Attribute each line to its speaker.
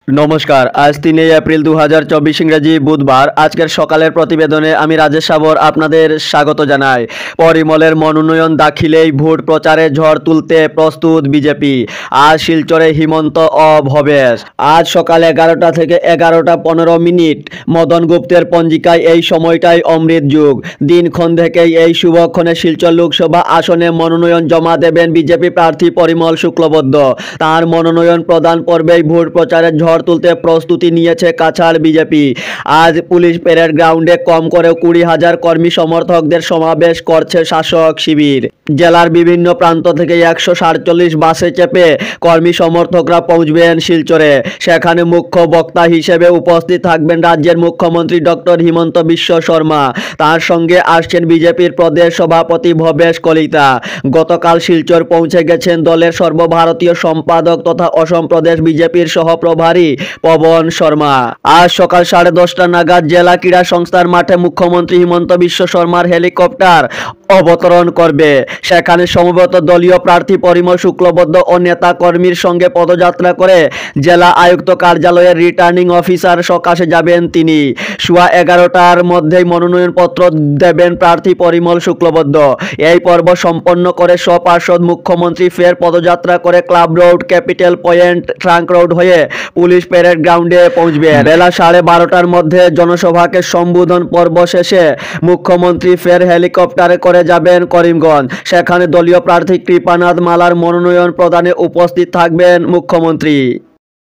Speaker 1: নমস্কার। আজ ৩ এপ্রিল ২০২৪ ইংরেজি বুধবার। আজকের সকালের প্রতিবেদনে আমি রাজেশ সাবর আপনাদের স্বাগত জানাই। পরিমলের মনোনয়ন দাখিলেই ভোট প্রচারে ঝড় তুলতে প্রস্তুত বিজেপি। আজ শিলচরে হিমন্ত ও ভবেশ। আজ সকাল 11টা থেকে 11টা 15 মদন গুপ্তের পঞ্জিকায় এই সময়টাই অমৃত যুগ। দিনক্ষণ থেকেই এই শুভক্ষণে শিলচর লোকসভা আসনে মনোনয়ন জমা দেবেন বিজেপি প্রার্থী পরিমল শুক্লবৈদ্য। তাঁর মনোনয়ন প্রদান পর্বেই ভোট প্রচারে ঝড় তুলতে প্রস্তুতি নিয়েছে কাছাড় বিজেপি। আজ পুলিশ প্যারেড গ্রাউন্ডে কম করে 20,000 কর্মী সমর্থকদের সমাবেশ করছে শাসক শিবির। জেলার বিভিন্ন প্রান্ত থেকে 147 বাসে চেপে কর্মী সমর্থকরা পৌঁছবেন শিলচরে। সেখানে মুখ্য বক্তা হিসেবে উপস্থিত থাকবেন রাজ্যের মুখ্যমন্ত্রী ডক্টর হিমন্ত বিশ্ব শর্মা। তার সঙ্গে আসছেন বিজেপির প্রদেশ সভাপতি ভবেশ কলিতা। গতকাল শিলচর পৌঁছে গেছেন দলের সর্বভারতীয় সম্পাদক তথা অসম প্রদেশ বিজেপির সহপ্রভারী পবন শর্মা। আজ সকাল 10:30 নাগাদ জেলা ক্রীড়া সংস্থার মাঠে মুখ্যমন্ত্রী হিমন্ত বিশ্ব শর্মার হেলিকপ্টার অবতরণ করবে। সেখানে সমবেত দলীয় প্রার্থী পরিমল শুক্লবৈদ্য ও নেতা কর্মীর সঙ্গে পদযাত্রা করে জেলা আয়ুক্ত কার্যালয়ের রিটার্নিং অফিসার সকাশে যাবেন তিনি। সোয়া 11টার মধ্যেই মনোনয়নপত্র দেবেন প্রার্থী পরিমল শুক্লবৈদ্য। এই পর্ব সম্পন্ন করে স্বপার্ষদ মুখ্যমন্ত্রী ফের পদযাত্রা করে club road, capital point, trunk road হয়ে পুলিশ প্যারেড গ্রাউন্ডে পৌঁছবেন। বেলা 12:30টার মধ্যে জনসভাকে সম্বোধন পর্ব শেষে মুখ্যমন্ত্রী ফের হেলিকপ্টারে করে যাবেন করিমগঞ্জ। সেখানে দলীয় প্রার্থী কৃপানাথ মালার মনোনয়ন প্রদানে উপস্থিত থাকবেন মুখ্যমন্ত্রী।